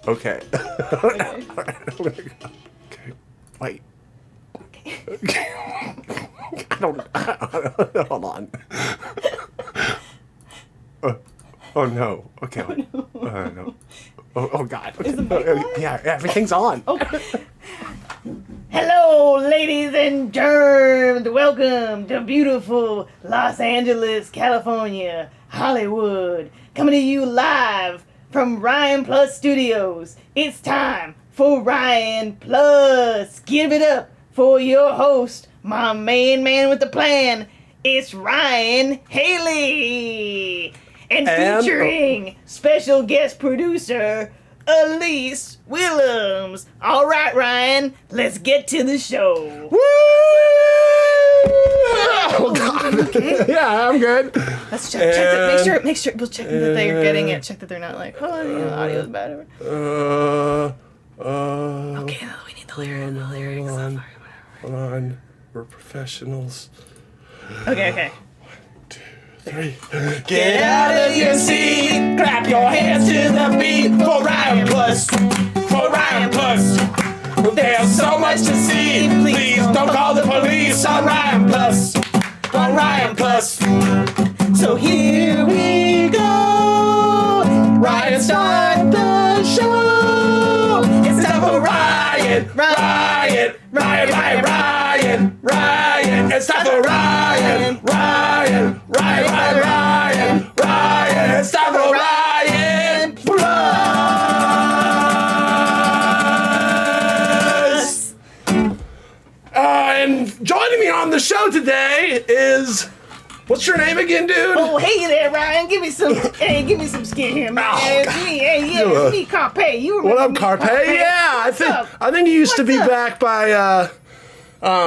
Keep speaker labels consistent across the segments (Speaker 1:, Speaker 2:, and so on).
Speaker 1: Okay.
Speaker 2: Okay.
Speaker 1: Okay. Wait.
Speaker 2: Okay.
Speaker 1: I don't. Hold on. Oh no. Okay. No. Oh God.
Speaker 2: Is the mic on?
Speaker 1: Yeah, everything's on.
Speaker 2: Okay. Hello, ladies and germs. Welcome to beautiful Los Angeles, California, Hollywood. Coming to you live from Ryan Plus Studios. It's time for Ryan Plus. Give it up for your host, my main man with the plan. It's Ryan Haley. And featuring special guest producer, Elyse Willems. All right, Ryan, let's get to the show.
Speaker 1: Woo! Oh God.
Speaker 2: Okay.
Speaker 1: Yeah, I'm good.
Speaker 2: Let's check that. Make sure. We'll check that they're getting it. Check that they're not like, audio's bad. Okay, we need the lyrics.
Speaker 1: Hold on. We're professionals.
Speaker 2: Okay.
Speaker 1: 3. Get out of your seat, clap your hands to the beat for Ryan Plus. For Ryan Plus. There's so much to see. Please don't call the police on Ryan Plus. On Ryan Plus.
Speaker 2: So here we go.
Speaker 1: Ryan, start the show. It's time for Ryan. It's time for Ryan. It's time for Ryan Plus. And joining me on the show today is, what's your name again, dude?
Speaker 2: Oh, hey there, Ryan. Give me some skin here, man.
Speaker 1: Oh,
Speaker 2: It's me, Carpé. You remember
Speaker 1: What up,
Speaker 2: me,
Speaker 1: Carpé? Yeah, I think you used to be
Speaker 2: What's up?
Speaker 1: back by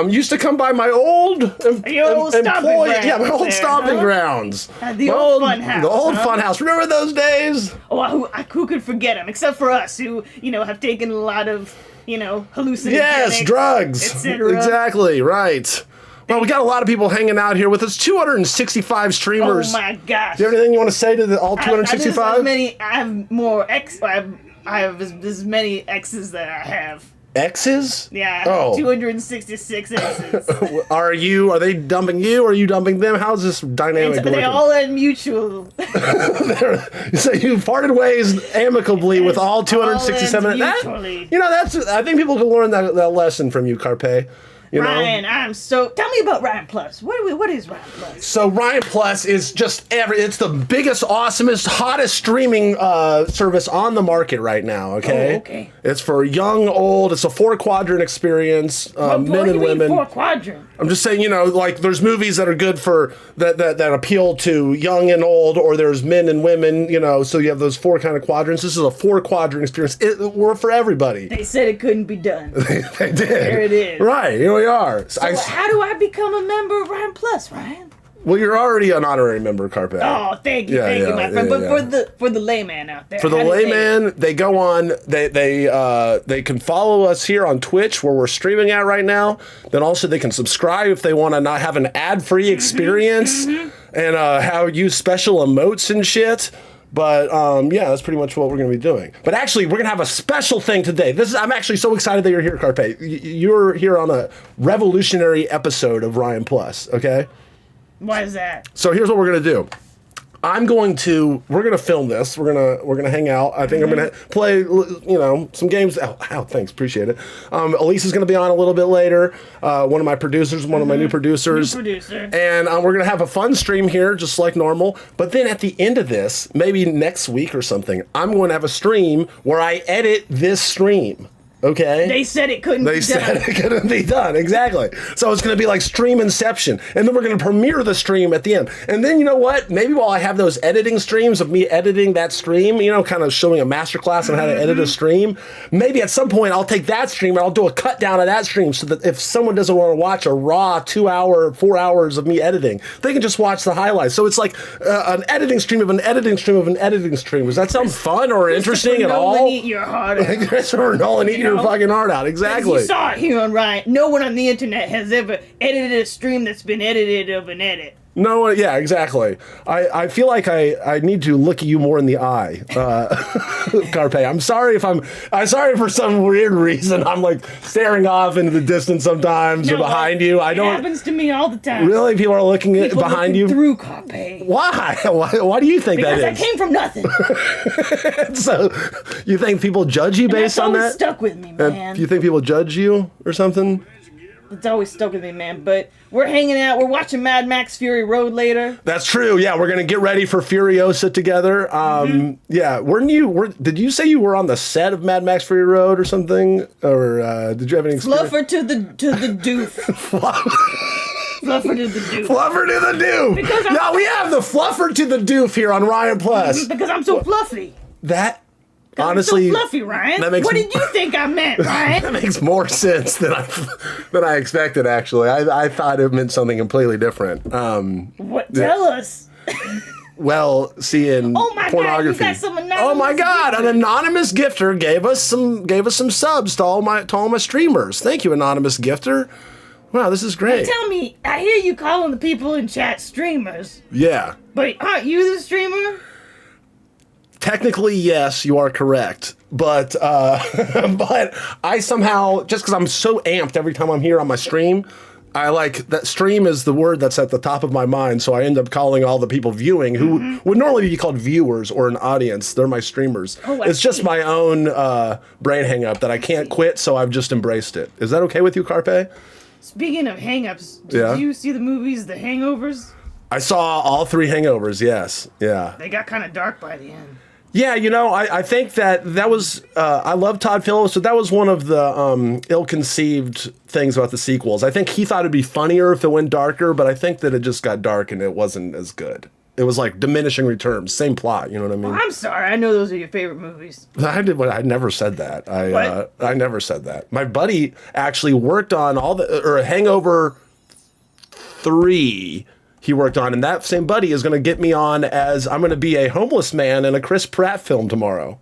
Speaker 1: used to come by my old
Speaker 2: Your old stomping grounds.
Speaker 1: Yeah, my old
Speaker 2: there,
Speaker 1: stomping
Speaker 2: huh?
Speaker 1: grounds.
Speaker 2: The old fun house.
Speaker 1: The old
Speaker 2: huh?
Speaker 1: fun house. Remember those days?
Speaker 2: Oh, who could forget them? Except for us, who have taken a lot of hallucinogenics.
Speaker 1: Yes, drugs.
Speaker 2: etc.
Speaker 1: Exactly, right. Well, we got a lot of people hanging out here with us. 265 streamers.
Speaker 2: Oh my gosh.
Speaker 1: Do you have anything you want to say to all
Speaker 2: I
Speaker 1: 265?
Speaker 2: have more I have as many X's that I have.
Speaker 1: X's?
Speaker 2: Yeah,
Speaker 1: Oh.
Speaker 2: 266 X's.
Speaker 1: Are they dumping you or are you dumping them? How's this dynamic
Speaker 2: They're
Speaker 1: working?
Speaker 2: all in mutual.
Speaker 1: So you parted ways amicably with all 267.
Speaker 2: All mutually.
Speaker 1: I think people can learn that lesson from you, Carpé.
Speaker 2: Ryan, tell me about Ryan Plus. What is Ryan Plus?
Speaker 1: So Ryan Plus is just it's the biggest, awesomest, hottest streaming service on the market right now, okay?
Speaker 2: Oh, okay.
Speaker 1: It's for young, old, it's a 4-quadrant experience, men and women.
Speaker 2: 4-quadrant?
Speaker 1: I'm just saying, like there's movies that are good for that appeal to young and old, or there's men and women, so you have those 4 kind of quadrants. This is a 4-quadrant experience. We're for everybody.
Speaker 2: They said it couldn't be done.
Speaker 1: They did.
Speaker 2: There it is.
Speaker 1: Right, here we are.
Speaker 2: So how do I become a member of Ryan Plus, Ryan?
Speaker 1: Well, you're already an honorary member, Carpé.
Speaker 2: Oh, thank you, my friend. But for the layman out there,
Speaker 1: for the layman, they go on. They can follow us here on Twitch, where we're streaming at right now. Then also they can subscribe if they want to not have an ad-free experience and use special emotes and shit. But that's pretty much what we're going to be doing. But actually, we're going to have a special thing today. I'm actually so excited that you're here, Carpé. You're here on a revolutionary episode of Ryan Plus, okay?
Speaker 2: Why is that?
Speaker 1: So here's what we're going to do. We're going to film this. We're going to hang out. I think I'm going to play, some games. Oh, thanks. Appreciate it. Elyse is going to be on a little bit later. One of my producers, one of my new producers. And we're going to have a fun stream here, just like normal. But then at the end of this, maybe next week or something, I'm going to have a stream where I edit this stream. Okay.
Speaker 2: They said it couldn't be done.
Speaker 1: They said it couldn't be done. Exactly. So it's going to be like stream inception. And then we're going to premiere the stream at the end. And then you know what? Maybe while I have those editing streams of me editing that stream, kind of showing a masterclass on how to edit a stream, maybe at some point I'll take that stream and I'll do a cut down of that stream so that if someone doesn't want to watch a raw 2-hour, 4 hours of me editing, they can just watch the highlights. So it's like an editing stream of an editing stream of an editing stream. Does that sound fun or interesting at all?
Speaker 2: Nolan, eat your heart out.
Speaker 1: Christopher Nolan, eat your fucking heart out. Exactly.
Speaker 2: You saw it here on Ryan. No one on the internet has ever edited a stream that's been edited of an edit.
Speaker 1: No, yeah, exactly. I feel like I need to look you more in the eye, Carpé. I'm sorry for some weird reason. I'm like staring off into the distance sometimes or behind you. I don't.
Speaker 2: It happens to me all the time.
Speaker 1: Really, people are looking behind you
Speaker 2: through Carpé.
Speaker 1: Why? Why do you think
Speaker 2: Because
Speaker 1: that is?
Speaker 2: I came from nothing.
Speaker 1: So, you think people judge you based on that?
Speaker 2: That's always stuck with me, man.
Speaker 1: Do you think people judge you or something?
Speaker 2: It's always stuck with me, man. But we're hanging out. We're watching Mad Max Fury Road later.
Speaker 1: That's true. Yeah, we're gonna get ready for Furiosa together. Yeah, did you say you were on the set of Mad Max Fury Road or something, or did you have any experience?
Speaker 2: Fluffer to the doof. Fluffer to the doof.
Speaker 1: Fluffer to the doof. No, we have the Fluffer to the doof here on Ryan Plus.
Speaker 2: Because I'm so fluffy.
Speaker 1: That. Honestly,
Speaker 2: I'm so fluffy, Ryan. What did you think I meant, Ryan?
Speaker 1: That makes more sense than I expected. Actually, I thought it meant something completely different.
Speaker 2: What? Tell us.
Speaker 1: Well, seeing pornography.
Speaker 2: God, you got some anonymous
Speaker 1: oh my God! An anonymous gifter gave us some subs to all my streamers. Thank you, anonymous gifter. Wow, this is great.
Speaker 2: Tell me, I hear you calling the people in chat streamers.
Speaker 1: Yeah.
Speaker 2: But aren't you the streamer?
Speaker 1: Technically, yes, you are correct. But but I somehow, just because I'm so amped every time I'm here on my stream, I like that stream is the word that's at the top of my mind. So I end up calling all the people viewing who would normally be called viewers or an audience. They're my streamers.
Speaker 2: Oh,
Speaker 1: it's just my own brain hang up that I can't quit. So I've just embraced it. Is that okay with you, Carpé?
Speaker 2: Speaking of hang-ups, did you see the movies The Hangovers?
Speaker 1: I saw all 3 Hangovers, yes. Yeah.
Speaker 2: They got kind of dark by the end.
Speaker 1: Yeah, I think that was, I love Todd Phillips, but that was one of the ill-conceived things about the sequels. I think he thought it'd be funnier if it went darker, but I think that it just got dark and it wasn't as good. It was like diminishing returns, same plot, you know what I mean?
Speaker 2: I'm sorry, I know those are your favorite movies.
Speaker 1: I never said that. I never said that. My buddy actually worked on Hangover 3. He worked on, and that same buddy is going to get me on as I'm going to be a homeless man in a Chris Pratt film tomorrow.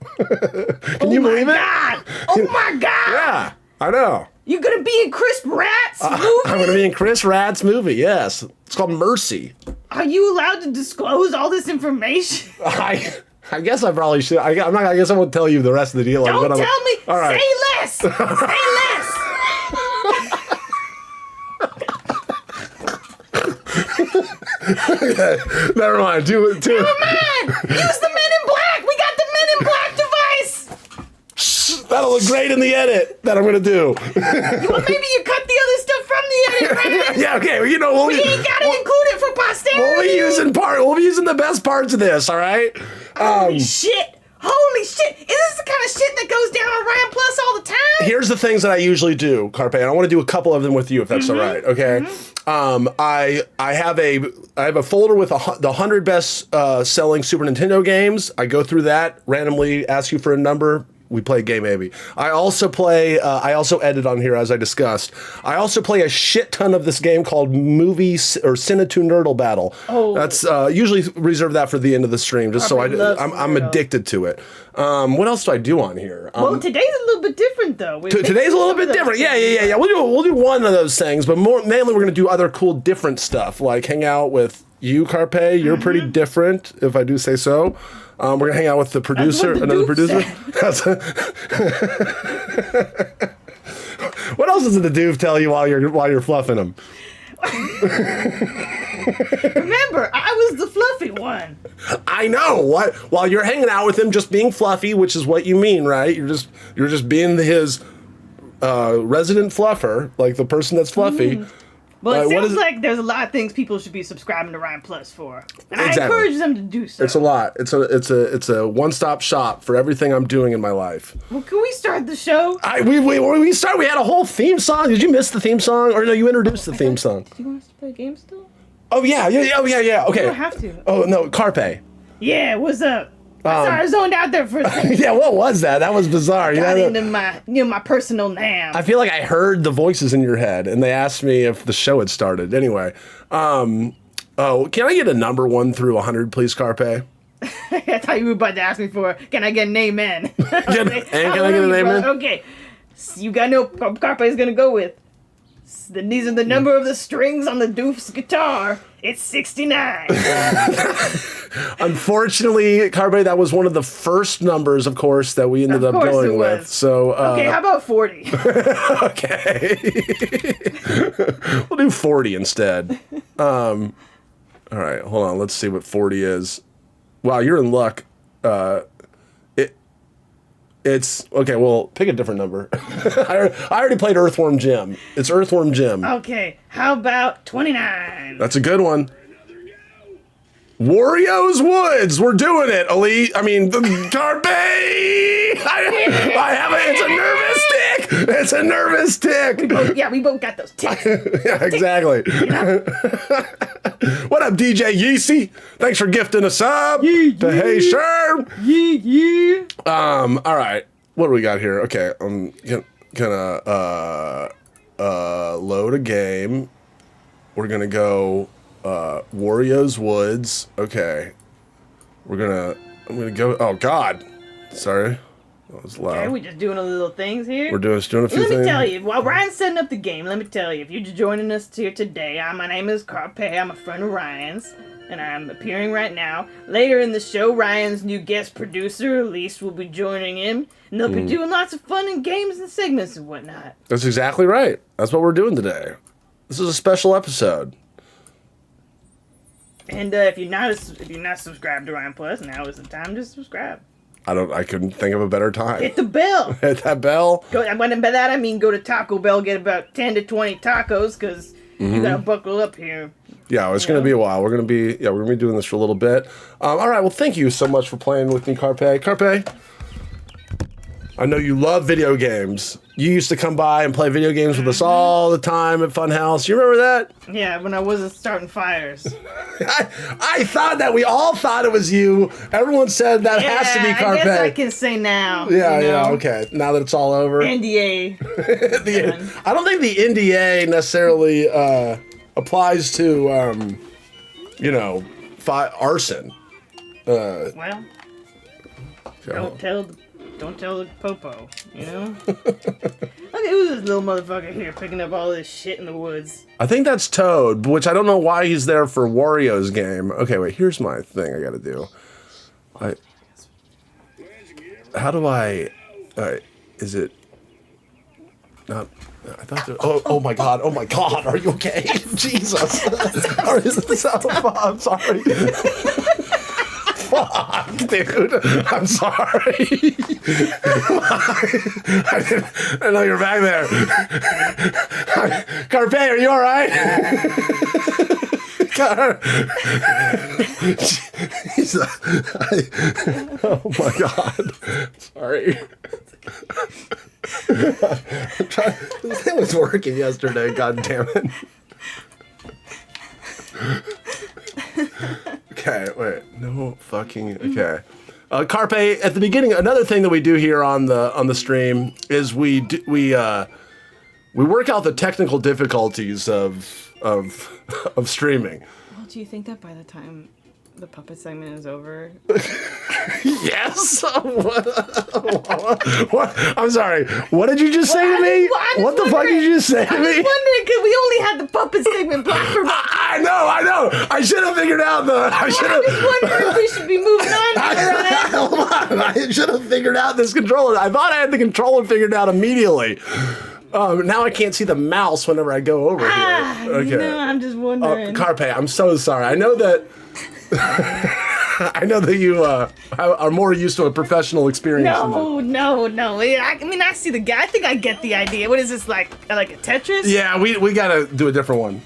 Speaker 1: Can you believe it?
Speaker 2: Oh my God!
Speaker 1: Yeah, I know.
Speaker 2: You're going to be in Chris Pratt's movie?
Speaker 1: I'm going to be in Chris Pratt's movie, yes. It's called Mercy.
Speaker 2: Are you allowed to disclose all this information?
Speaker 1: I guess I probably should. I guess I won't tell you the rest of the deal.
Speaker 2: Don't tell me.
Speaker 1: All right.
Speaker 2: Say less. Say less.
Speaker 1: Never mind.
Speaker 2: Never mind. Use the Men in Black. We got the Men in Black device.
Speaker 1: That'll look great in the edit that I'm going to do.
Speaker 2: Well, maybe you cut the other stuff from the edit, right?
Speaker 1: Yeah, okay. Well,
Speaker 2: we ain't got to include it for posterity.
Speaker 1: We'll be using the best parts of this, all right?
Speaker 2: Holy shit. Is this the kind of shit that goes down on Ryan Plus all the time?
Speaker 1: Here's the things that I usually do, Carpé, and I want to do a couple of them with you if that's all right, okay? I have a folder with the 100 best selling Super Nintendo games. I go through that, randomly ask you for a number. We play a game, maybe. I also edit on here, as I discussed. I also play a shit ton of this game called Cinetune Nerdle Battle. Oh. That's usually reserve that for the end of the stream, just so I'm addicted to it. What else do I do on here?
Speaker 2: Well, today's a little bit different, though.
Speaker 1: Today's a little bit different. Yeah. We'll do one of those things, but mainly we're gonna do other cool, different stuff, like hang out with you, Carpé. You're pretty different, if I do say so. We're gonna hang out with the producer, another producer. What else does the doof tell you while you're fluffing him?
Speaker 2: Remember, I was the fluffy one.
Speaker 1: I know. What? While you're hanging out with him, just being fluffy, which is what you mean, right? You're just being his resident fluffer, like the person that's fluffy.
Speaker 2: Well, it sounds like there's a lot of things people should be subscribing to Ryan Plus for, and I encourage them to do so.
Speaker 1: It's a lot. It's a one-stop shop for everything I'm doing in my life.
Speaker 2: Well, can we start the show?
Speaker 1: We start. We had a whole theme song. Did you miss the theme song, or no? You introduced the theme song.
Speaker 2: Do you want us to play a game still?
Speaker 1: Oh yeah. Okay.
Speaker 2: You don't have to.
Speaker 1: Oh no, Carpé.
Speaker 2: Yeah, what's up? Sorry, I zoned out there for a second.
Speaker 1: Yeah, what was that? That was bizarre.
Speaker 2: Got into my personal name.
Speaker 1: I feel like I heard the voices in your head, and they asked me if the show had started. Anyway, can I get a number 1 through 100, please, Carpé?
Speaker 2: I thought you were about to ask me for, can I get an amen?
Speaker 1: Can I get an amen?
Speaker 2: Okay, so you got to know what Carpé is going to go with. Then these are the number of the strings on the doof's guitar. It's 69.
Speaker 1: Unfortunately, Carpé, that was one of the first numbers, of course, that we ended up going with. So,
Speaker 2: okay, how about 40?
Speaker 1: Okay. We'll do 40 instead. All right, hold on. Let's see what 40 is. Wow, you're in luck. It's okay. Well, pick a different number. I already played Earthworm Jim. It's Earthworm Jim.
Speaker 2: Okay, how about 29?
Speaker 1: That's a good one. Wario's Woods. We're doing it, Elyse. I mean, Carpé. I have it. It's a nervous tick.
Speaker 2: We both got those ticks.
Speaker 1: Yeah, exactly. What up, DJ Yeezy? Thanks for gifting a sub to Hey Sherm.
Speaker 2: Yeah.
Speaker 1: All right. What do we got here? Okay, I'm gonna load a game. We're gonna go Wario's Woods. Okay. I'm gonna go. Oh God. Sorry. That was loud.
Speaker 2: Okay, we're just doing a little things here.
Speaker 1: We're doing a few things.
Speaker 2: Let me tell you, while Ryan's setting up the game, let me tell you, if you're just joining us here today, my name is Carpé. I'm a friend of Ryan's, and I'm appearing right now. Later in the show, Ryan's new guest producer, Elyse, will be joining him, and they'll be doing lots of fun and games and segments and whatnot.
Speaker 1: That's exactly right. That's what we're doing today. This is a special episode.
Speaker 2: And if you're not subscribed to Ryan Plus, now is the time to subscribe.
Speaker 1: I couldn't think of a better time.
Speaker 2: Hit the bell.
Speaker 1: Hit that bell.
Speaker 2: By that I mean go to Taco Bell, get about 10 to 20 tacos, because you gotta buckle up here.
Speaker 1: Yeah, it's going to be a while. We're going to be doing this for a little bit. All right, well, thank you so much for playing with me, Carpé. Carpé, I know you love video games. You used to come by and play video games with us all the time at Funhouse. You remember that?
Speaker 2: Yeah, when I wasn't starting fires.
Speaker 1: I thought that. We all thought it was you. Everyone said that has to be Carpé.
Speaker 2: I guess I can say now.
Speaker 1: Yeah, okay. Now that it's all over.
Speaker 2: NDA.
Speaker 1: I don't think the NDA necessarily applies to, arson.
Speaker 2: Well, don't tell the popo, you know? Look, who's this little motherfucker here picking up all this shit in the woods?
Speaker 1: I think that's Toad, which I don't know why he's there for Wario's game. Okay, wait, here's my thing I gotta do. How do I, is it not, I thought there, oh my God, are you okay? Jesus. I'm sorry. Fuck, dude. I'm sorry. I know you're back there. Carpé, are you all right? Oh my God. Sorry. It was working yesterday, God damn it. Okay, wait. No fucking. Okay. Carpé, at the beginning, another thing that we do here on the stream is we work out the technical difficulties of streaming.
Speaker 2: Well, do you think that by the time the puppet segment is over?
Speaker 1: Yes. What? I'm sorry. What did you just say to me? What the fuck did you just say to me?
Speaker 2: I'm just wondering because we only had the puppet segment planned for.
Speaker 1: I know. I should have figured out the.
Speaker 2: I'm just wondering if we should be moving on.
Speaker 1: Hold on. I should have figured out this controller. I thought I had the controller figured out immediately. Now I can't see the mouse whenever I go over here. Okay.
Speaker 2: No, I'm just wondering.
Speaker 1: Carpé, I'm so sorry. I know that. I know that you are more used to a professional experience.
Speaker 2: No. I mean, I see the guy. I think I get the idea. What is this, like a Tetris?
Speaker 1: Yeah, we gotta do a different one.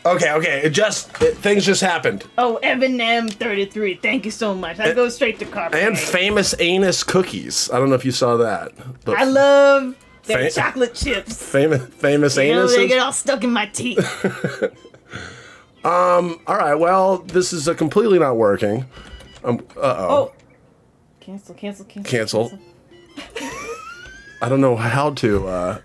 Speaker 1: Okay. Things just happened.
Speaker 2: Oh, Evan M33. Thank you so much. I go straight to Carpé.
Speaker 1: And famous anus cookies. I don't know if you saw that.
Speaker 2: I love their chocolate chips.
Speaker 1: Famous anus.
Speaker 2: They get all stuck in my teeth.
Speaker 1: All right, well, this is completely not working.
Speaker 2: Oh. Cancel.
Speaker 1: I don't know how to,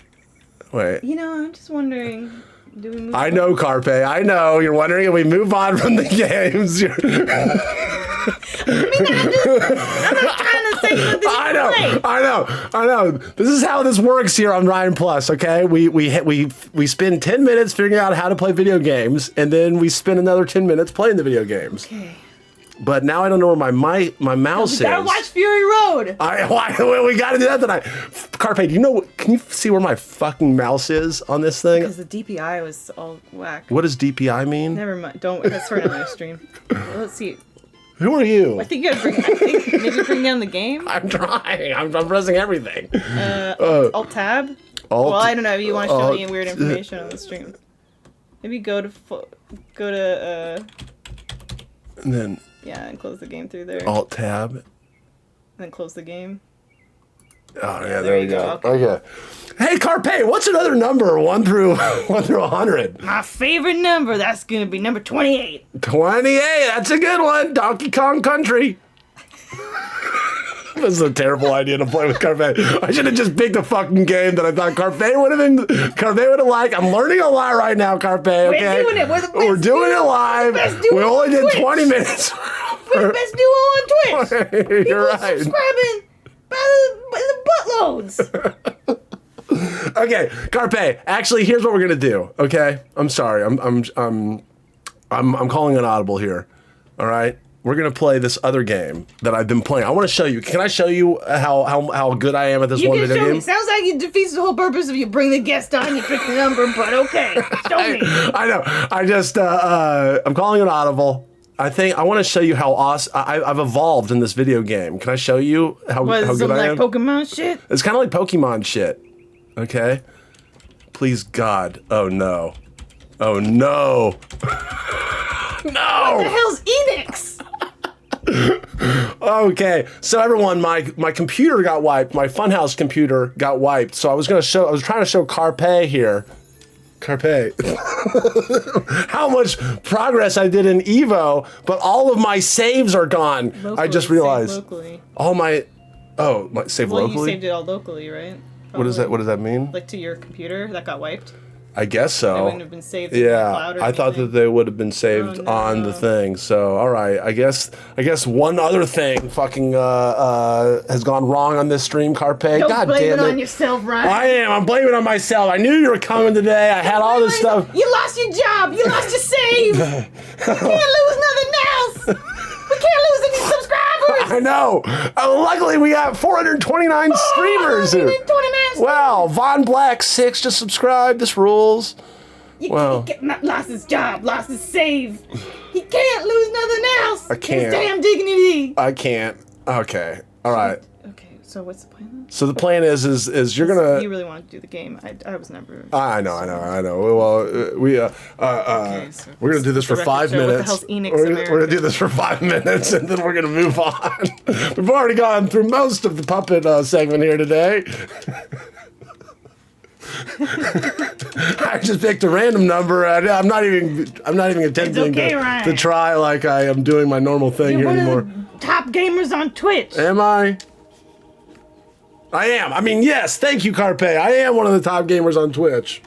Speaker 1: wait.
Speaker 2: I'm just wonding, do we move
Speaker 1: I
Speaker 2: on?
Speaker 1: know, Carpé, I know. You're wondering if we move on from the games.
Speaker 2: I'm not trying to say
Speaker 1: I know. This is how this works here on Ryan Plus. Okay, we spend 10 minutes figuring out how to play video games, and then we spend another 10 minutes playing the video games.
Speaker 2: Okay.
Speaker 1: But now I don't know where my mouse is.
Speaker 2: You gotta watch Fury Road.
Speaker 1: We gotta do that tonight. Carpe, do you know? Can you see where my fucking mouse is on this thing?
Speaker 2: Because the DPI was all whack.
Speaker 1: What does DPI mean?
Speaker 2: Never mind. Don't. That's for another stream. Let's see.
Speaker 1: Who are you?
Speaker 2: I think you gotta bring. Maybe bring down the game.
Speaker 1: I'm trying. I'm pressing everything.
Speaker 2: Alt tab. Well, I don't know. If you want to show me weird information on the stream. Maybe go to.
Speaker 1: And then.
Speaker 2: Yeah, and close the game through there.
Speaker 1: Alt tab.
Speaker 2: And then close the game.
Speaker 1: Oh yeah, there we go. Okay. Hey Carpe, what's another number? 1 through 100.
Speaker 2: My favorite number. That's gonna be number 28.
Speaker 1: 28. That's a good one. Donkey Kong Country. This is a terrible idea to play with Carpe. I should have just picked a fucking game that I thought Carpe would have liked. I'm learning a lot right now, Carpe. Okay,
Speaker 2: we're doing it.
Speaker 1: We're doing it live. We only did 20 minutes.
Speaker 2: We're the best duo on Twitch.
Speaker 1: You're
Speaker 2: right. Subscribing by the buttloads.
Speaker 1: Okay, Carpe. Actually, here's what we're gonna do. Okay, I'm sorry. I'm calling an audible here. All right. We're gonna play this other game that I've been playing. I want to show you. Can I show you how good I am at this one video game?
Speaker 2: Me. Sounds like it defeats the whole purpose of you bring the guest on, you pick the number, but okay, show me.
Speaker 1: I know. I just I'm calling an audible. I want to show you how awesome I've evolved in this video game. Can I show you how good I am?
Speaker 2: Like Pokemon shit?
Speaker 1: It's kind of like Pokemon shit. Okay. Please God. Oh no. Oh no. No.
Speaker 2: What the hell's Enix?
Speaker 1: Okay, so everyone, my computer got wiped. My Funhouse computer got wiped. So I was trying to show Carpe here. Carpe. How much progress I did in Evo, but all of my saves are gone.
Speaker 2: Locally,
Speaker 1: I just realized.
Speaker 2: Locally.
Speaker 1: All my save locally.
Speaker 2: You saved it all locally, right? Probably.
Speaker 1: What does that mean?
Speaker 2: Like to your computer that got wiped?
Speaker 1: I guess so.
Speaker 2: They wouldn't have been saved in the cloud or
Speaker 1: I thought that they would have been saved on the thing. So, all right. I guess one other thing fucking has gone wrong on this stream, Carpe. God
Speaker 2: blame
Speaker 1: damn
Speaker 2: it on yourself, Ryan.
Speaker 1: I am. I'm blaming it on myself. I knew you were coming today. I had all this stuff.
Speaker 2: You lost your job. You lost your save. We can't lose nothing else. We can't lose any subscribers.
Speaker 1: I know. Luckily, we got 429 streamers.
Speaker 2: 429.
Speaker 1: Wow. Von Black 6 just subscribed. This rules.
Speaker 2: He lost his job, lost his save. He can't lose nothing else.
Speaker 1: I can't.
Speaker 2: His damn dignity.
Speaker 1: I can't. Okay. All right.
Speaker 2: Okay. So what's the plan then?
Speaker 1: So the plan is you're gonna.
Speaker 2: You really want to do the game? I was never.
Speaker 1: I know. Well, we're gonna do this for 5 minutes.
Speaker 2: What the hell's Enix
Speaker 1: we're gonna do this for 5 minutes, and then we're gonna move on. We've already gone through most of the puppet segment here today. I just picked a random number. I'm not even attempting to try like I am doing my normal thing here anymore.
Speaker 2: Top gamers on Twitch.
Speaker 1: Am I? I am. I mean, yes. Thank you, Carpe. I am one of the top gamers on Twitch.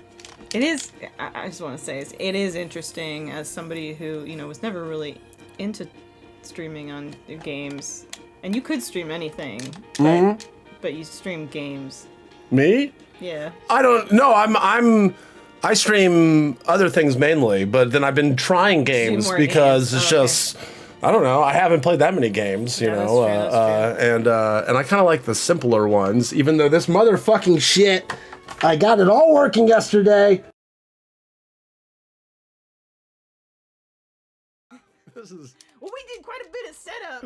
Speaker 2: It is. I just want to say it is interesting as somebody who was never really into streaming on games, and you could stream anything, but you stream games.
Speaker 1: Me?
Speaker 2: Yeah.
Speaker 1: I don't know. I stream other things mainly, but then I've been trying games because it's just. I don't know. I haven't played that many games, you know, and I kind of like the simpler ones. Even though this motherfucking shit, I got it all working yesterday. This is.
Speaker 2: Well, we did quite a bit of setup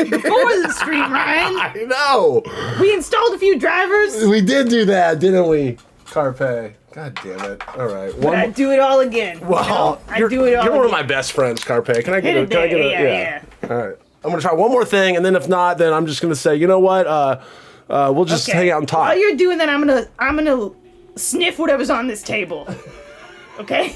Speaker 2: before the stream, Ryan.
Speaker 1: I know.
Speaker 2: We installed a few drivers.
Speaker 1: We did do that, didn't we, Carpe? God damn it! All right.
Speaker 2: But I do it all again.
Speaker 1: Well,
Speaker 2: I do it all.
Speaker 1: You're one of my best friends, Carpe. Can I get it?
Speaker 2: Yeah.
Speaker 1: All right. I'm gonna try one more thing, and then if not, then I'm just gonna say, you know what? We'll just hang out and talk.
Speaker 2: While you're doing that, I'm gonna sniff whatever's on this table. Okay.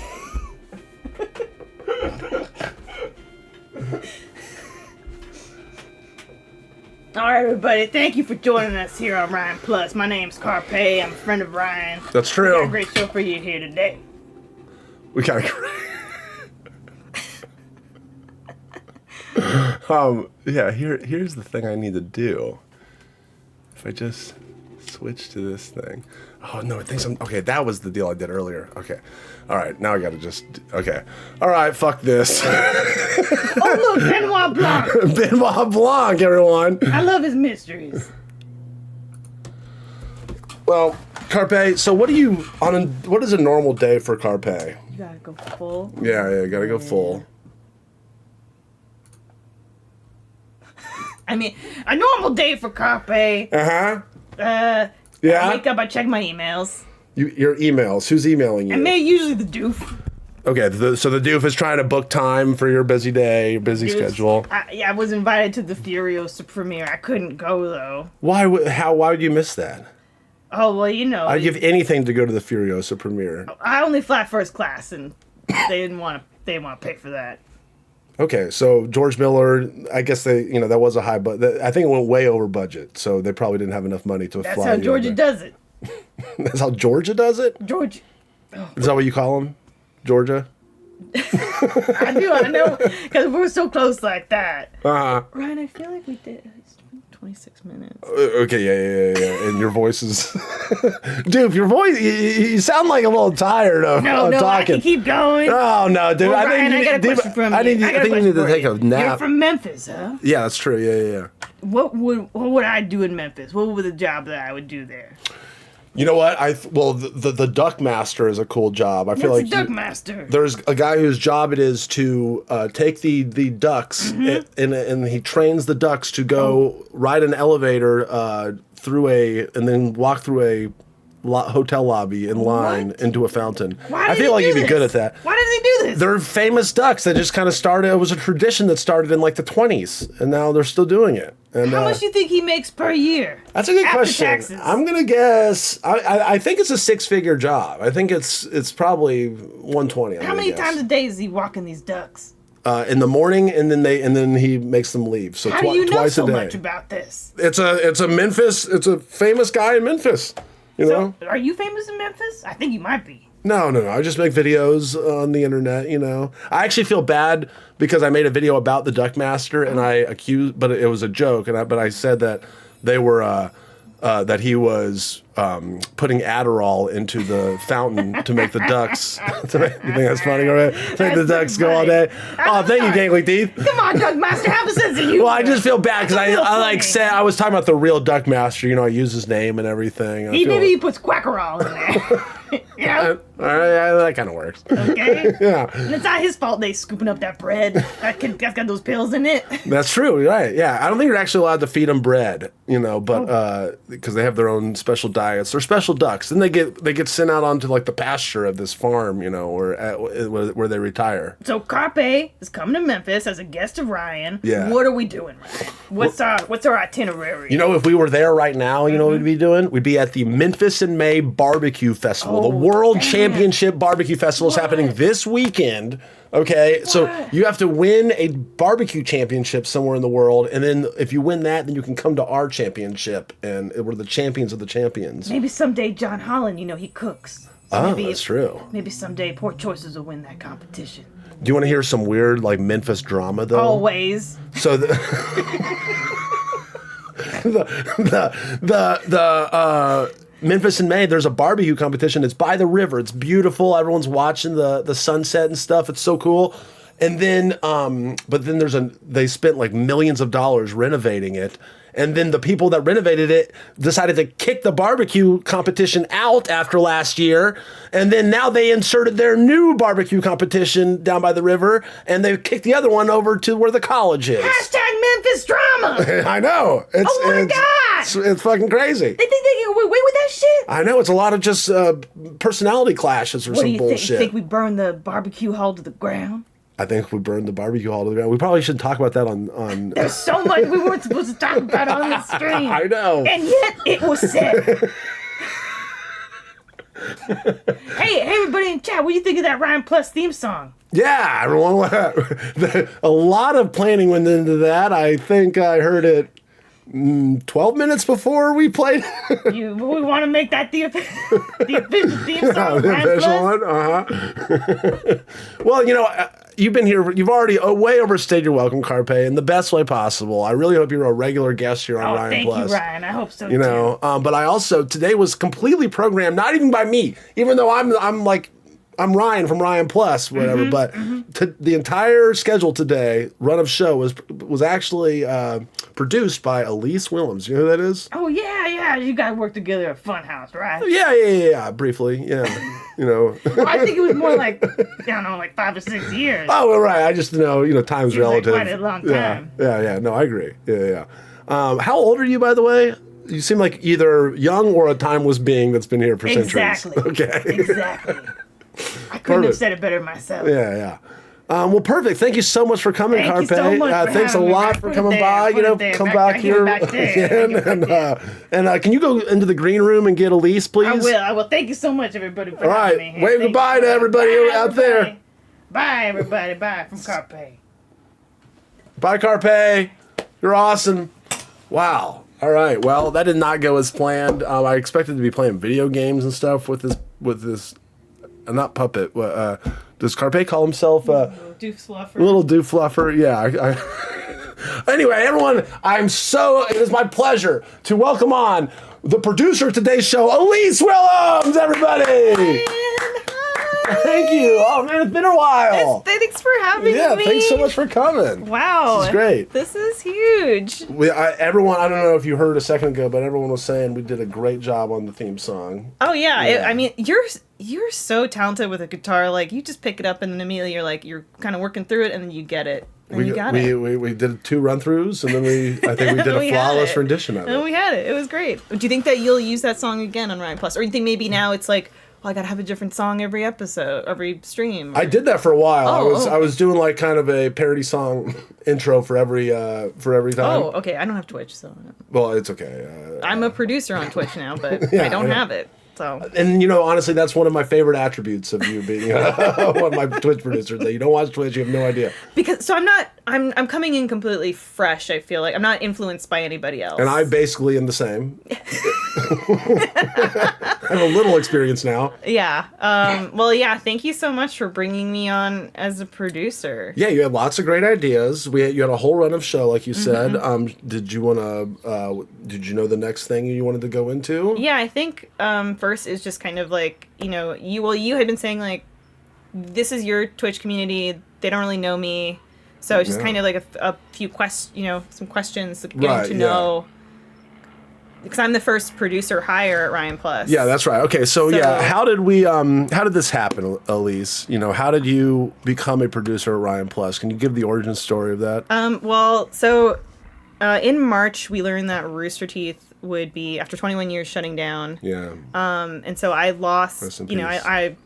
Speaker 2: All right, everybody. Thank you for joining us here on Ryan Plus. My name's Carpé. I'm a friend of Ryan.
Speaker 1: That's true.
Speaker 2: We got a great show for you here today.
Speaker 1: We got a great. Yeah. Here's the thing I need to do. If I just switch to this thing. Oh, no, it thinks I'm... Okay, that was the deal I did earlier. Okay. All right, now I got to just... Okay. All right, fuck this.
Speaker 2: Oh, look, Benoit Blanc.
Speaker 1: Benoit Blanc, everyone.
Speaker 2: I love his mysteries.
Speaker 1: Well, Carpé, so what is a normal day for Carpé?
Speaker 2: You gotta go full.
Speaker 1: Yeah, you gotta go full.
Speaker 2: I mean, a normal day for Carpé.
Speaker 1: Yeah.
Speaker 2: I wake up, I check my emails.
Speaker 1: Your emails. Who's emailing you?
Speaker 2: And usually the doof.
Speaker 1: Okay, so the doof is trying to book time for your busy day, your busy schedule.
Speaker 2: I was invited to the Furiosa premiere. I couldn't go though.
Speaker 1: Why would you miss that?
Speaker 2: Oh well, you know.
Speaker 1: I'd give anything to go to the Furiosa premiere.
Speaker 2: I only fly first class, and they didn't want to pay for that.
Speaker 1: Okay, so George Miller, I guess that was a high, but I think it went way over budget, so they probably didn't have enough money to fly.
Speaker 2: That's how Georgia does it.
Speaker 1: That's how Georgia does it?
Speaker 2: Georgia.
Speaker 1: Is that what you call them? Georgia?
Speaker 2: I know, because we're so close like that.
Speaker 1: Uh-huh.
Speaker 2: Ryan, I feel like we did 26 minutes.
Speaker 1: Okay, yeah. And your voice is... Dude, your voice... You sound like a little tired of talking.
Speaker 2: I can keep going.
Speaker 1: Oh, no, dude.
Speaker 2: Well, Ryan, I got a question from you.
Speaker 1: I think you need to take a nap.
Speaker 2: You're from Memphis, huh?
Speaker 1: Yeah, that's true. Yeah.
Speaker 2: What would I do in Memphis? What would the job that I would do there?
Speaker 1: You know what? The duck master is a cool job. I feel like
Speaker 2: duck master?
Speaker 1: There's a guy whose job it is to take the ducks and he trains the ducks to go ride an elevator and then walk through a hotel lobby in line into a fountain. I feel like you'd be good at that.
Speaker 2: Why does he do this?
Speaker 1: They're famous ducks that just kind of started. It was a tradition that started in like the 20s, and now they're still doing it. And,
Speaker 2: how much do you think he makes per year?
Speaker 1: That's a good
Speaker 2: after
Speaker 1: question.
Speaker 2: Taxes?
Speaker 1: I'm gonna guess. I think it's a 6-figure job. I think it's probably 120.
Speaker 2: How many times a day is he walking these ducks?
Speaker 1: In the morning, and then he makes them leave. So
Speaker 2: how do you know
Speaker 1: twice
Speaker 2: so
Speaker 1: a day.
Speaker 2: much about this?
Speaker 1: It's a Memphis. It's a famous guy in Memphis. You know?
Speaker 2: Are you famous in Memphis? I think you might be.
Speaker 1: No. I just make videos on the internet, I actually feel bad because I made a video about the Duck Master and but it was a joke, but I said that they were, that he was putting Adderall into the fountain to make the ducks. You think that's funny, right? To make the ducks go all day. Oh, thank you, Gangly Teeth.
Speaker 2: Come on, Duck Master, have a sense of humor.
Speaker 1: Well, I just feel bad because I was talking about the real Duck Master. I use his name and everything.
Speaker 2: Maybe he puts Quackerall in there.
Speaker 1: That kind of works.
Speaker 2: Okay.
Speaker 1: Yeah.
Speaker 2: And it's not his fault they scooping up that bread. That's got those pills in it.
Speaker 1: That's true, right? Yeah, I don't think you're actually allowed to feed them bread, but because they have their own special diets. They're special ducks, and they get sent out onto like the pasture of this farm, where they retire.
Speaker 2: So Carpé is coming to Memphis as a guest of Ryan.
Speaker 1: Yeah.
Speaker 2: What are we doing, Ryan? What's our itinerary?
Speaker 1: If we were there right now, what we'd be doing? We'd be at the Memphis in May Barbecue Festival. The World Championship Barbecue Festival is happening this weekend. Okay, so you have to win a barbecue championship somewhere in the world, and then if you win that, then you can come to our championship, and we're the champions of the champions.
Speaker 2: Maybe someday John Holland, he cooks.
Speaker 1: So that's true.
Speaker 2: Maybe someday Poor Choices will win that competition.
Speaker 1: Do you want to hear some weird Memphis drama though?
Speaker 2: Always.
Speaker 1: So the Memphis in May, there's a barbecue competition. It's by the river. It's beautiful. Everyone's watching the sunset and stuff. It's so cool. And then, but then they spent like millions of dollars renovating it. And then the people that renovated it decided to kick the barbecue competition out after last year. And then now they inserted their new barbecue competition down by the river, and they kicked the other one over to where the college is.
Speaker 2: Hashtag Memphis drama.
Speaker 1: I know.
Speaker 2: Oh my God.
Speaker 1: It's fucking crazy.
Speaker 2: They think they can get away with that shit?
Speaker 1: I know. It's a lot of just personality clashes or some bullshit.
Speaker 2: What do you think we burn the barbecue hall to the ground?
Speaker 1: I think we burned the barbecue hall to the ground. We probably shouldn't talk about that on...
Speaker 2: There's so much we weren't supposed to talk about on the stream.
Speaker 1: I know.
Speaker 2: And yet it was said. Hey, everybody in chat, what do you think of that Ryan Plus theme song?
Speaker 1: Yeah, everyone. A lot of planning went into that. I think I heard it 12 minutes before we played.
Speaker 2: We want to make that the official theme song.
Speaker 1: The official one. Well, you've been here. You've already way overstayed your welcome, Carpé, in the best way possible. I really hope you're a regular guest here on Ryan
Speaker 2: thank
Speaker 1: Plus.
Speaker 2: you, Ryan. I hope so,
Speaker 1: You know, but I also, today was completely programmed, not even by me, even though I'm Ryan from Ryan Plus, whatever. But the entire schedule today, run of show, was actually produced by Elyse Willems. You know who that is?
Speaker 2: Oh, yeah. You guys work together at Funhouse, right?
Speaker 1: Yeah. Briefly, yeah. You know.
Speaker 2: Well, I think it was more like, I don't know, like 5 or 6 years.
Speaker 1: Oh, well, right. I just know, time's relative.
Speaker 2: Like quite a long time.
Speaker 1: Yeah. No, I agree. Yeah. How old are you, by the way? You seem like either young or a timeless being that's been here for centuries. Okay.
Speaker 2: Exactly. I couldn't have said it better myself.
Speaker 1: Yeah. Well, perfect. Thank you so much for coming, Carpé.
Speaker 2: You so much
Speaker 1: thanks a lot for coming by. Come back here again. And can you go into the green room and get Elyse, please?
Speaker 2: I will. Thank you so much, everybody, for having me here.
Speaker 1: Wave goodbye to everybody out there.
Speaker 2: Bye, everybody. Bye from Carpé.
Speaker 1: Bye, Carpé. You're awesome. Wow. All right. Well, that did not go as planned. I expected to be playing video games and stuff with this. Not puppet. Does Carpé call himself
Speaker 2: little doofluffer?
Speaker 1: Little doofluffer. Yeah. Anyway, everyone, it is my pleasure to welcome on the producer of today's show, Elyse Willems, everybody. Thank you. Oh, man, it's been a while.
Speaker 3: Thanks for having me.
Speaker 1: Yeah, thanks so much for coming.
Speaker 3: Wow.
Speaker 1: This is great.
Speaker 3: This is huge.
Speaker 1: Everyone, I don't know if you heard a second ago, but everyone was saying we did a great job on the theme song.
Speaker 3: Oh, yeah. I mean, you're so talented with a guitar. Like, you just pick it up and then immediately you're kind of working through it and then you get it. And you got it.
Speaker 1: We did 2 run-throughs, and then I think we did a flawless rendition of it.
Speaker 3: And we had it. It was great. Do you think that you'll use that song again on Ryan Plus? Or you think maybe now it's like, well, I gotta have a different song every episode, every stream?
Speaker 1: I did that for a while.
Speaker 3: Oh,
Speaker 1: I was doing like kind of a parody song intro for every time.
Speaker 3: Oh, okay. I don't have Twitch, so.
Speaker 1: Well, it's okay.
Speaker 3: I'm a producer on Twitch now, but
Speaker 1: Yeah,
Speaker 3: I don't have it. So.
Speaker 1: And honestly, that's one of my favorite attributes of you being one of my Twitch producers. That you don't watch Twitch, you have no idea.
Speaker 3: Because I'm coming in completely fresh. I feel like I'm not influenced by anybody else.
Speaker 1: And I basically am the same. I have a little experience now.
Speaker 3: Yeah. Well, yeah. Thank you so much for bringing me on as a producer.
Speaker 1: Yeah, you had lots of great ideas. You had a whole run of show, like you said. Did you want to? Did you know the next thing you wanted to go into?
Speaker 3: Yeah, I think first is just kind of like you had been saying like this is your Twitch community. They don't really know me, so it's just kind of like a few some questions getting to know. Because I'm the first producer hire at Ryan Plus.
Speaker 1: Yeah, that's right. Okay, so yeah, how did this happen, Elyse? How did you become a producer at Ryan Plus? Can you give the origin story of that?
Speaker 3: Well, so in March we learned that Rooster Teeth would be, after 21 years, shutting down.
Speaker 1: Yeah.
Speaker 3: And so I lost, I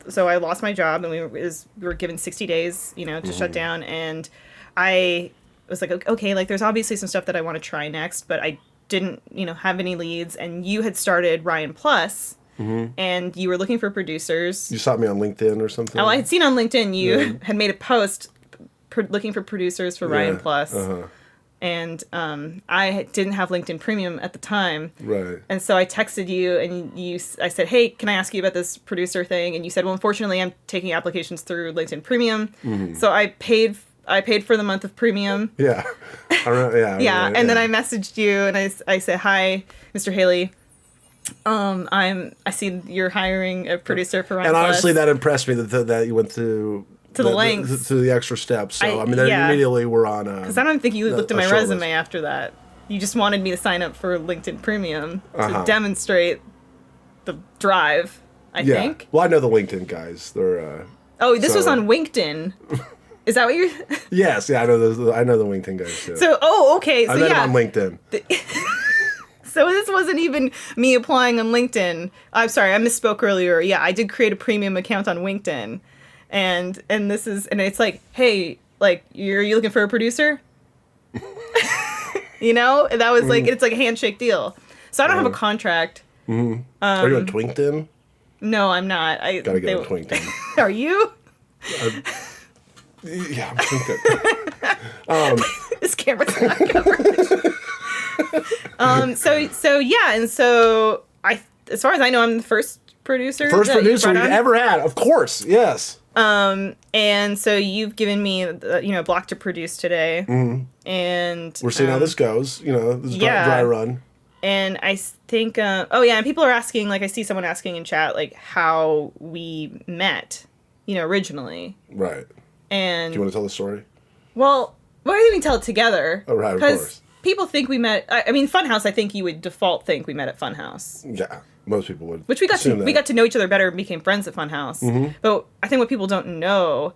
Speaker 3: lost my job, and we were given 60 days, to shut down, and I was like, okay, like there's obviously some stuff that I want to try next, but I didn't, have any leads, and you had started Ryan Plus, and you were looking for producers.
Speaker 1: You saw me on LinkedIn or something?
Speaker 3: Oh, I had seen on LinkedIn you had made a post looking for producers for Ryan Plus. And I didn't have LinkedIn Premium at the time.
Speaker 1: Right.
Speaker 3: And so I texted you, and I said, hey, can I ask you about this producer thing? And you said, well, unfortunately, I'm taking applications through LinkedIn Premium. So I paid for the month of Premium.
Speaker 1: Yeah.
Speaker 3: Yeah. And then I messaged you, and I said, hi, Mr. Haley. I see you're hiring a producer for Ryan
Speaker 1: And
Speaker 3: Plus.
Speaker 1: honestly, that impressed me that you went to
Speaker 3: the lengths.
Speaker 1: To the extra steps. So, immediately we're on
Speaker 3: because I don't think you looked at my resume after that. You just wanted me to sign up for LinkedIn Premium to demonstrate the drive, I think.
Speaker 1: Well, I know the LinkedIn guys. They're...
Speaker 3: this was on LinkedIn. Is that what you're...
Speaker 1: Yes, yeah, I know the LinkedIn guys, too.
Speaker 3: So, okay. So,
Speaker 1: I met them on LinkedIn.
Speaker 3: So this wasn't even me applying on LinkedIn. I'm sorry, I misspoke earlier. Yeah, I did create a premium account on LinkedIn. And it's like, hey, like, are you looking for a producer? And that was like, it's like a handshake deal. So I don't have a contract.
Speaker 1: Are you on Twinkton?
Speaker 3: No, I'm not.
Speaker 1: Gotta get on Twinkton.
Speaker 3: Are you?
Speaker 1: Yeah, I'm Twinkton.
Speaker 3: This camera's not covered. So yeah, and so as far as I know, I'm the first producer.
Speaker 1: First producer we've ever had, of course, yes.
Speaker 3: And so you've given me, a block to produce today.
Speaker 1: Mm-hmm.
Speaker 3: And
Speaker 1: we're seeing how this goes. This is dry run.
Speaker 3: And I think, and people are asking, like, I see someone asking in chat, like, how we met, originally.
Speaker 1: Right.
Speaker 3: And
Speaker 1: do you want to tell the story?
Speaker 3: Well, why don't we tell it together?
Speaker 1: Oh, right, of course.
Speaker 3: People think we met. I mean, Funhouse. I think you would default think we met at Funhouse.
Speaker 1: Yeah, most people would.
Speaker 3: Which we got to know each other better and became friends at Funhouse. Mm-hmm. But I think what people don't know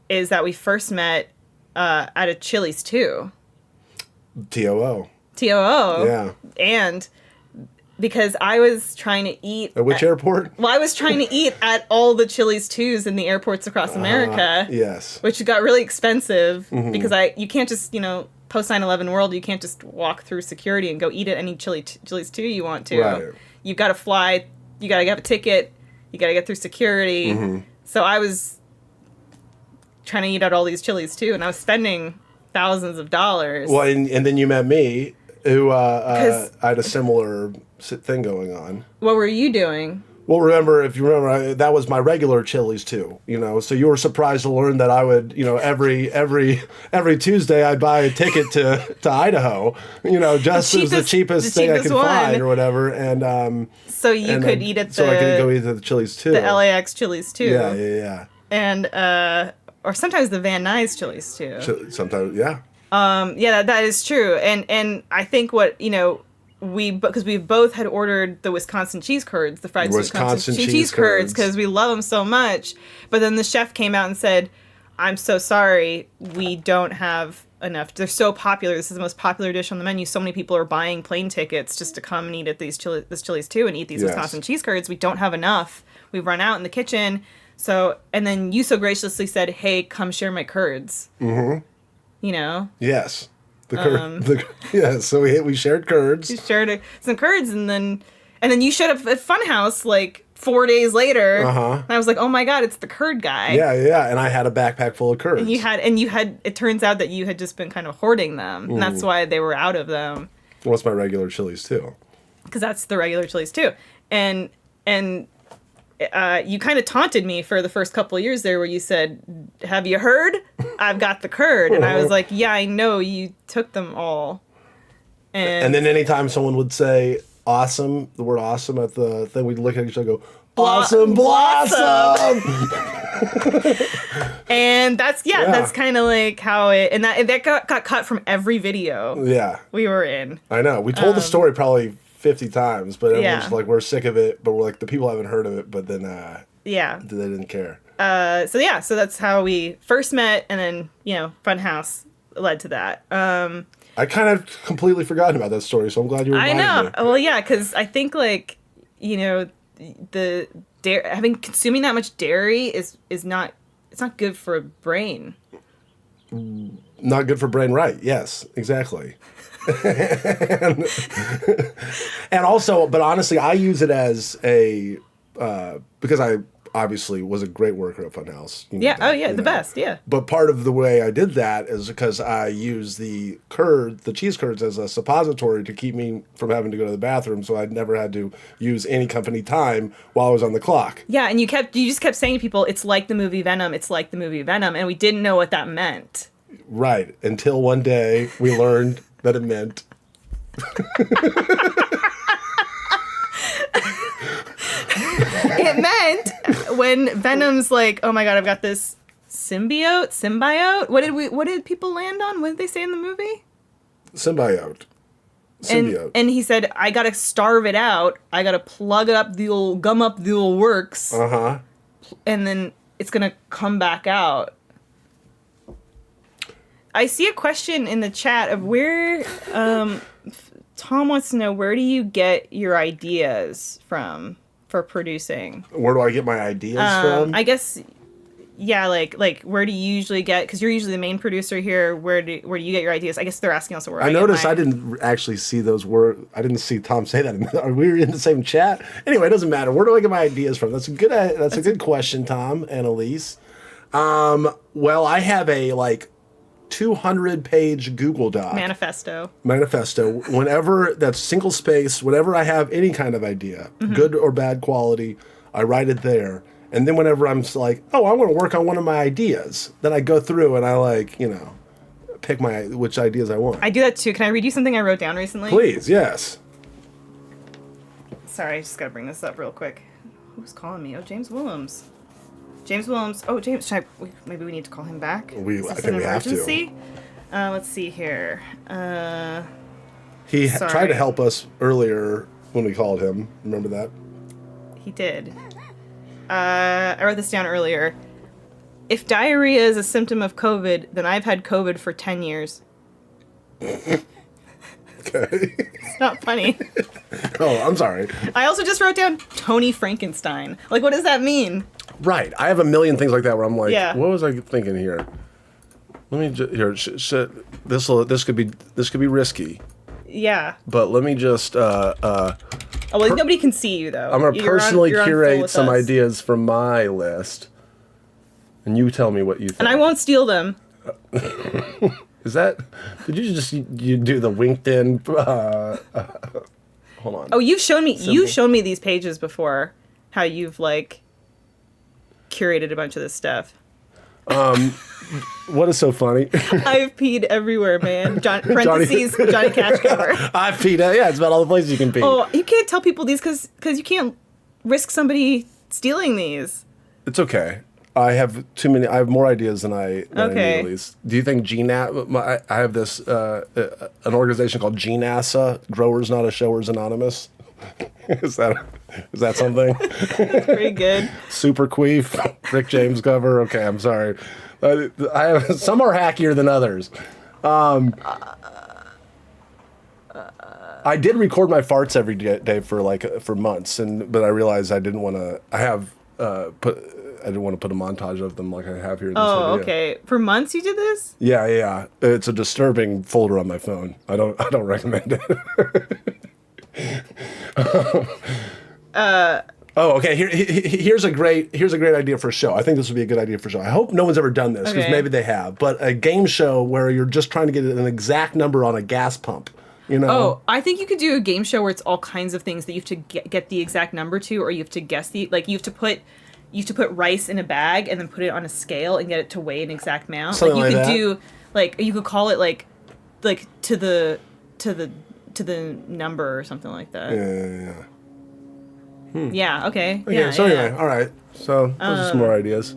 Speaker 3: is that we first met at a Chili's too.
Speaker 1: TOO.
Speaker 3: Yeah. And because I was trying to eat
Speaker 1: at which airport?
Speaker 3: Well, I was trying to eat at all the Chili's 2s in the airports across America.
Speaker 1: Yes.
Speaker 3: Which got really expensive because you can't just post 9/11 world, you can't just walk through security and go eat at any Chili's 2 you want to.
Speaker 1: Right.
Speaker 3: You've got to fly, you got to have a ticket, you got to get through security. Mm-hmm. So I was trying to eat at all these Chili's too, and I was spending thousands of dollars.
Speaker 1: Well, and then you met me, who I had a similar thing going on.
Speaker 3: What were you doing?
Speaker 1: Well, if you remember, that was my regular Chili's too. So you were surprised to learn that I would, every Tuesday I'd buy a ticket to Idaho. Just as the cheapest thing I could find or whatever, and
Speaker 3: so you could eat at
Speaker 1: so I could go eat at the Chili's too.
Speaker 3: The LAX Chili's too.
Speaker 1: Yeah.
Speaker 3: And or sometimes the Van Nuys Chili's too.
Speaker 1: Sometimes, yeah.
Speaker 3: That is true, and I think what because we both had ordered the Wisconsin cheese curds, the fried Wisconsin cheese curds, because we love them so much. But then the chef came out and said, "I'm so sorry, we don't have enough. They're so popular. This is the most popular dish on the menu. So many people are buying plane tickets just to come and eat at this Chili's too and eat these Wisconsin cheese curds. We don't have enough. We've run out in the kitchen." So, and then you so graciously said, "Hey, come share my curds." Mm-hmm.
Speaker 1: Yes. So we shared curds.
Speaker 3: We shared some curds, and then you showed up at Funhouse like 4 days later. And I was like, "Oh my god, it's the curd guy!"
Speaker 1: Yeah. And I had a backpack full of curds.
Speaker 3: And you had. It turns out that you had just been kind of hoarding them, and that's why they were out of them.
Speaker 1: Well, it's my regular Chili's too.
Speaker 3: Because that's the regular Chili's too, and you kind of taunted me for the first couple of years there where you said, "Have you heard? I've got the curd." And I was like, "Yeah, I know. You took them all." And
Speaker 1: then anytime someone would say awesome, the word awesome at the thing, we'd look at each other and go, "Awesome blossom!"
Speaker 3: And that's kind of like how and that got cut from every video we were in.
Speaker 1: I know. We told the story probably 50 times, but everyone's like, we're sick of it, but we're like, the people haven't heard of it, but then they didn't care.
Speaker 3: So that's how we first met, and then Funhouse led to that.
Speaker 1: I kind of completely forgotten about that story, so I'm glad you reminded me.
Speaker 3: I know. Well, yeah, because I think the consuming that much dairy is not, it's not good for a brain.
Speaker 1: Not good for brain, right? Yes, exactly. and also, but honestly, I use it as a because I obviously was a great worker at Funhouse.
Speaker 3: The best, yeah.
Speaker 1: But part of the way I did that is because I used the cheese curds as a suppository to keep me from having to go to the bathroom, so I never had to use any company time while I was on the clock.
Speaker 3: Yeah, and you just kept saying to people, "It's like the movie Venom. It's like the movie Venom," and we didn't know what that meant.
Speaker 1: Right, until one day we learned that it meant.
Speaker 3: It meant when Venom's like, "Oh my god, I've got this symbiote. What did people land on? What did they say in the movie?
Speaker 1: Symbiote.
Speaker 3: And he said, "I gotta starve it out. I gotta plug it up gum up the old works. And then it's gonna come back out." I see a question in the chat of where Tom wants to know, where do you get your ideas from for producing?
Speaker 1: Where do I get my ideas from?
Speaker 3: I guess, yeah, like where do you usually get? Because you're usually the main producer here. Where do you get your ideas? I guess they're asking also where I
Speaker 1: noticed I didn't actually see those words. I didn't see Tom say that. Are we in the same chat? Anyway, it doesn't matter. Where do I get my ideas from? That's a good question, Tom and Elyse. Well, I have a 200-page Google Doc.
Speaker 3: Manifesto.
Speaker 1: Whenever that's single space, whenever I have any kind of idea, good or bad quality, I write it there. And then whenever I'm like, oh, I want to work on one of my ideas, then I go through and I pick which ideas I want.
Speaker 3: I do that too. Can I read you something I wrote down recently?
Speaker 1: Please, yes.
Speaker 3: Sorry, I just gotta bring this up real quick. Who's calling me? Oh, James Willems. James Willems. Oh, James. Maybe we need to call him back.
Speaker 1: I think we have to.
Speaker 3: Let's see here.
Speaker 1: He tried to help us earlier when we called him. Remember that?
Speaker 3: He did. I wrote this down earlier. If diarrhea is a symptom of COVID, then I've had COVID for 10 years.
Speaker 1: Okay.
Speaker 3: It's not funny.
Speaker 1: Oh, I'm sorry.
Speaker 3: I also just wrote down Tony Frankenstein. Like, what does that mean?
Speaker 1: Right. I have a million things like that where I'm like,
Speaker 3: Yeah.
Speaker 1: What was I thinking here? Let me this could be risky.
Speaker 3: Yeah.
Speaker 1: But let me just
Speaker 3: Nobody can see you though.
Speaker 1: I'm gonna personally
Speaker 3: you're on
Speaker 1: curate
Speaker 3: full with
Speaker 1: some
Speaker 3: us.
Speaker 1: ideas from my list, and you tell me what you think.
Speaker 3: And I won't steal them.
Speaker 1: Is that? Did you do the LinkedIn? Hold on.
Speaker 3: Oh, you've shown me these pages before. How you've curated a bunch of this stuff.
Speaker 1: What is so funny?
Speaker 3: I've peed everywhere, man. Parentheses, Johnny Cash cover.
Speaker 1: I've peed. Yeah, it's about all the places you can pee.
Speaker 3: Oh, you can't tell people these because you can't risk somebody stealing these.
Speaker 1: It's okay. I have too many. I have more ideas than I need, at least. Do you think I have this an organization called GNASA, Growers Not as Showers Anonymous. Is that something?
Speaker 3: That's pretty good.
Speaker 1: Super queef, Rick James cover. Okay, I'm sorry. I have some are hackier than others. I did record my farts every day for months, but I realized I didn't want to. I didn't want to put a montage of them like I have here. In this video.
Speaker 3: Okay. For months you did this?
Speaker 1: Yeah. It's a disturbing folder on my phone. I don't recommend it. Okay. Here's a great idea for a show. I think this would be a good idea for a show. I hope no one's ever done this because maybe they have. But a game show where you're just trying to get an exact number on a gas pump.
Speaker 3: Oh, I think you could do a game show where it's all kinds of things that you have to get the exact number to, or you have to guess you have to put rice in a bag and then put it on a scale and get it to weigh an exact amount.
Speaker 1: Something
Speaker 3: you could
Speaker 1: that.
Speaker 3: do you could call it like to the number or something like that.
Speaker 1: Yeah.
Speaker 3: Yeah. Okay.
Speaker 1: Okay.
Speaker 3: Yeah.
Speaker 1: So anyway, all right. So those are some more ideas.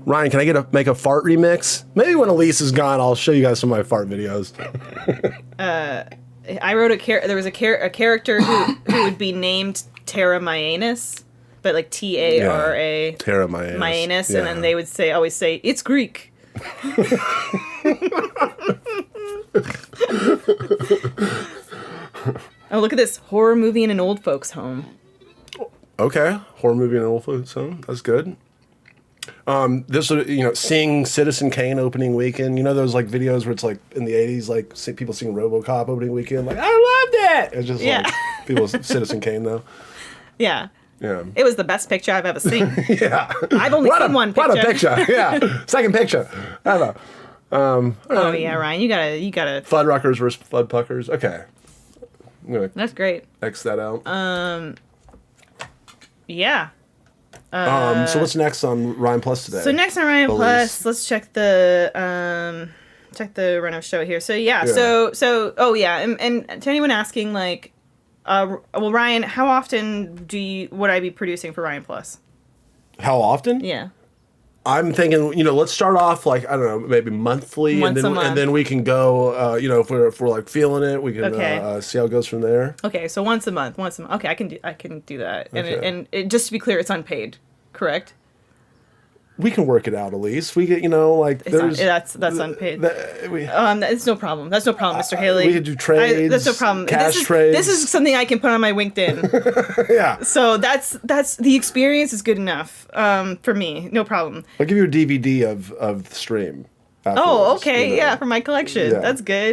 Speaker 1: Ryan, can I make a fart remix? Maybe when Elyse is gone, I'll show you guys some of my fart videos.
Speaker 3: I wrote there was a character who would be named Tara Myanus, but like Tara
Speaker 1: Tara Myanus,
Speaker 3: and then they would always say it's Greek. Oh, look at this horror movie in an old folks' home.
Speaker 1: Okay, horror movie in an old folks' home. That's good. This would, seeing Citizen Kane opening weekend. Those videos where it's in the 80s, people singing RoboCop opening weekend. I loved it. It's just people Citizen Kane though.
Speaker 3: Yeah.
Speaker 1: Yeah.
Speaker 3: It was the best picture I've ever seen.
Speaker 1: Yeah.
Speaker 3: I've only seen one picture.
Speaker 1: What a picture. Yeah. Second picture. Ever.
Speaker 3: Yeah, Ryan, you gotta.
Speaker 1: Fuddruckers versus Fuddpuckers. Okay.
Speaker 3: That's great.
Speaker 1: X that out.
Speaker 3: Yeah.
Speaker 1: So what's next on Ryan Plus today?
Speaker 3: So next on Ryan Plus, let's check the run of show here. So yeah. And to anyone asking Ryan, how often would I be producing for Ryan Plus?
Speaker 1: How often?
Speaker 3: Yeah.
Speaker 1: I'm thinking, let's start off I don't know, maybe monthly,
Speaker 3: Once a month.
Speaker 1: And then we can go, if we're feeling it, we can see how it goes from there.
Speaker 3: Okay, so once a month. Okay, I can do that.
Speaker 1: Okay.
Speaker 3: And just to be clear, it's unpaid, correct?
Speaker 1: We can work it out, Elyse. We get, there's
Speaker 3: that's unpaid. It's no problem. That's no problem, Mr. Haley.
Speaker 1: We could do trades.
Speaker 3: That's no problem.
Speaker 1: Trades.
Speaker 3: This is something I can put on my LinkedIn.
Speaker 1: Yeah.
Speaker 3: So that's the experience is good enough for me. No problem.
Speaker 1: I'll give you a DVD of the stream.
Speaker 3: Oh, okay. Yeah, for my collection.
Speaker 1: Yeah.
Speaker 3: That's good.